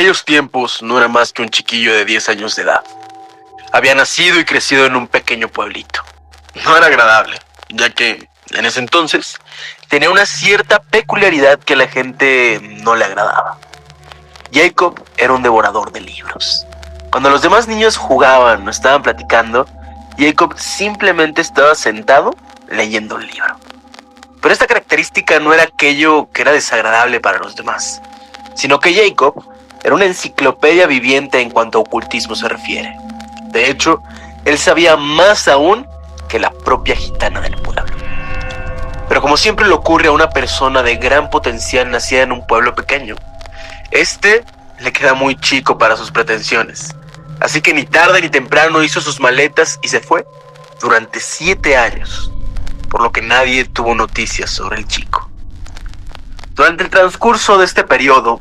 aquellos tiempos no era más que un chiquillo de 10 años de edad. Había nacido y crecido en un pequeño pueblito. No era agradable, ya que en ese entonces tenía una cierta peculiaridad que a la gente no le agradaba. Jacob era un devorador de libros. Cuando los demás niños jugaban o estaban platicando, Jacob simplemente estaba sentado leyendo un libro. Pero esta característica no era aquello que era desagradable para los demás, sino que Jacob era una enciclopedia viviente en cuanto a ocultismo se refiere. De hecho, él sabía más aún que la propia gitana del pueblo. Pero como siempre le ocurre a una persona de gran potencial nacida en un pueblo pequeño, le queda muy chico para sus pretensiones. Así que ni tarde ni temprano hizo sus maletas y se fue durante 7 años, por lo que nadie tuvo noticias sobre el chico. Durante el transcurso de este periodo,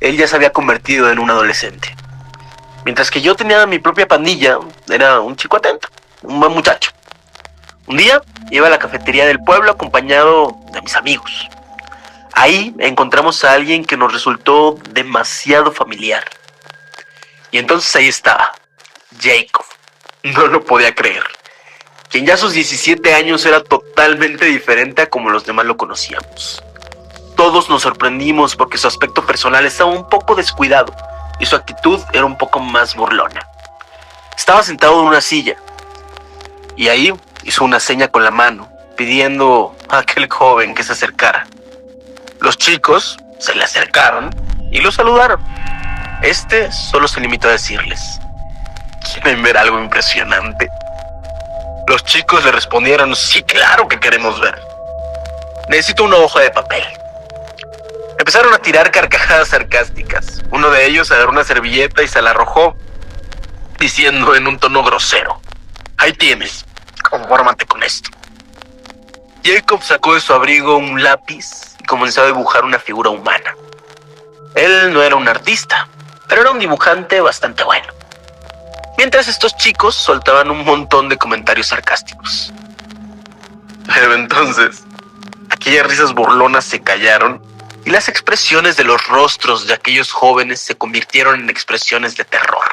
él ya se había convertido en un adolescente. Mientras que yo tenía mi propia pandilla, era un chico atento, un buen muchacho. Un día iba a la cafetería del pueblo acompañado de mis amigos. Ahí encontramos a alguien que nos resultó demasiado familiar. Y entonces ahí estaba, Jacob. No lo podía creer. Quien ya a sus 17 años era totalmente diferente a como los demás lo conocíamos. Todos nos sorprendimos porque su aspecto personal estaba un poco descuidado y su actitud era un poco más burlona. Estaba sentado en una silla y ahí hizo una seña con la mano, pidiendo a aquel joven que se acercara. Los chicos se le acercaron y lo saludaron. Solo se limitó a decirles: ¿quieren ver algo impresionante? Los chicos le respondieron: sí, claro que queremos ver. Necesito una hoja de papel. Empezaron a tirar carcajadas sarcásticas. Uno de ellos agarró una servilleta y se la arrojó, diciendo en un tono grosero: ahí tienes, confórmate con esto. Jacob sacó de su abrigo un lápiz y comenzó a dibujar una figura humana. Él no era un artista, pero era un dibujante bastante bueno. Mientras estos chicos soltaban un montón de comentarios sarcásticos. Pero entonces, aquellas risas burlonas se callaron y las expresiones de los rostros de aquellos jóvenes se convirtieron en expresiones de terror.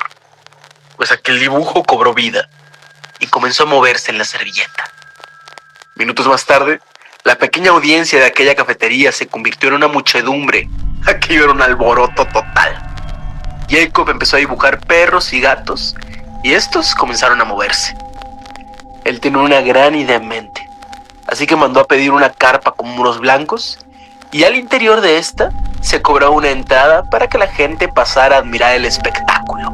Pues aquel dibujo cobró vida y comenzó a moverse en la servilleta. Minutos más tarde, la pequeña audiencia de aquella cafetería se convirtió en una muchedumbre. Aquello era un alboroto total. Jacob empezó a dibujar perros y gatos y estos comenzaron a moverse. Él tenía una gran idea en mente, así que mandó a pedir una carpa con muros blancos y al interior de esta se cobró una entrada para que la gente pasara a admirar el espectáculo.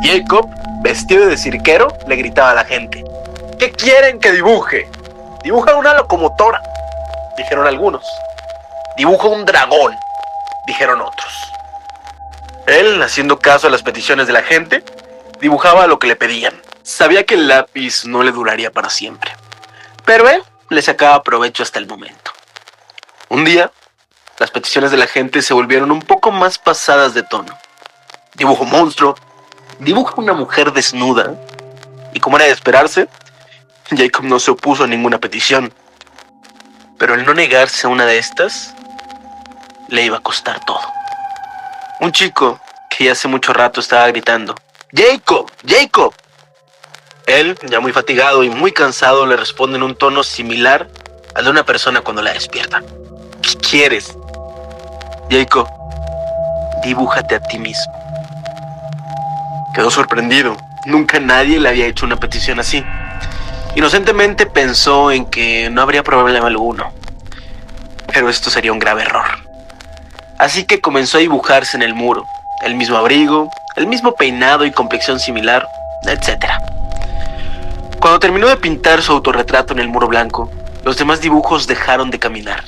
Jacob, vestido de cirquero, le gritaba a la gente: ¿qué quieren que dibuje? Dibuja una locomotora, dijeron algunos. Dibuja un dragón, dijeron otros. Él, haciendo caso a las peticiones de la gente, dibujaba lo que le pedían. Sabía que el lápiz no le duraría para siempre, pero él le sacaba provecho hasta el momento. Un día, las peticiones de la gente se volvieron un poco más pasadas de tono. Dibuja un monstruo, dibuja una mujer desnuda, y como era de esperarse, Jacob no se opuso a ninguna petición. Pero el no negarse a una de estas le iba a costar todo. Un chico que ya hace mucho rato estaba gritando: ¡Jacob! ¡Jacob! Él, ya muy fatigado y muy cansado, le responde en un tono similar al de una persona cuando la despierta: ¿qué quieres? Jacob, dibújate a ti mismo. Quedó sorprendido. Nunca nadie le había hecho una petición así. Inocentemente pensó en que no habría problema alguno, pero esto sería un grave error. Así que comenzó a dibujarse en el muro, el mismo abrigo, el mismo peinado y complexión similar, etc. Cuando terminó de pintar su autorretrato en el muro blanco, los demás dibujos dejaron de caminar.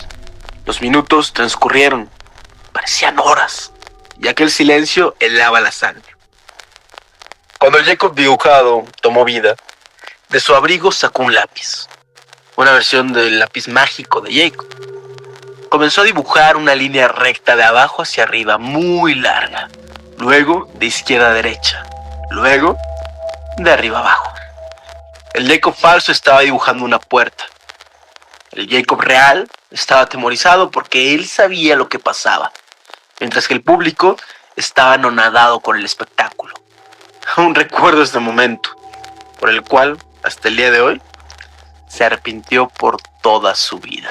Los minutos transcurrieron, parecían horas, y aquel silencio helaba la sangre. Cuando el Jacob dibujado tomó vida, de su abrigo sacó un lápiz, una versión del lápiz mágico de Jacob. Comenzó a dibujar una línea recta de abajo hacia arriba, muy larga, luego de izquierda a derecha, luego de arriba a abajo. El Jacob falso estaba dibujando una puerta. El Jacob real estaba atemorizado porque él sabía lo que pasaba, mientras que el público estaba anonadado con el espectáculo. Aún recuerdo este momento, por el cual, hasta el día de hoy, se arrepintió por toda su vida.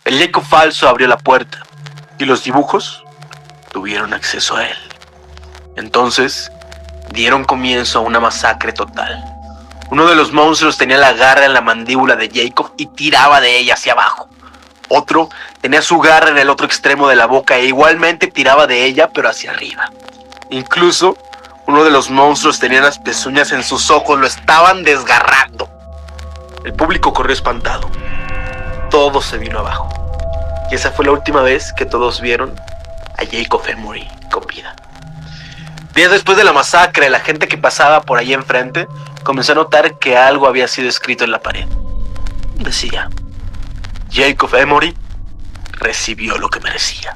El Jacob falso abrió la puerta y los dibujos tuvieron acceso a él. Entonces, dieron comienzo a una masacre total. Uno de los monstruos tenía la garra en la mandíbula de Jacob y tiraba de ella hacia abajo. Otro tenía su garra en el otro extremo de la boca e igualmente tiraba de ella, pero hacia arriba. Incluso, uno de los monstruos tenía las pezuñas en sus ojos, lo estaban desgarrando. El público corrió espantado. Todo se vino abajo. Y esa fue la última vez que todos vieron a Jacob Emory con vida. Días después de la masacre, la gente que pasaba por ahí enfrente comenzó a notar que algo había sido escrito en la pared. Decía: Jacob Emory recibió lo que merecía.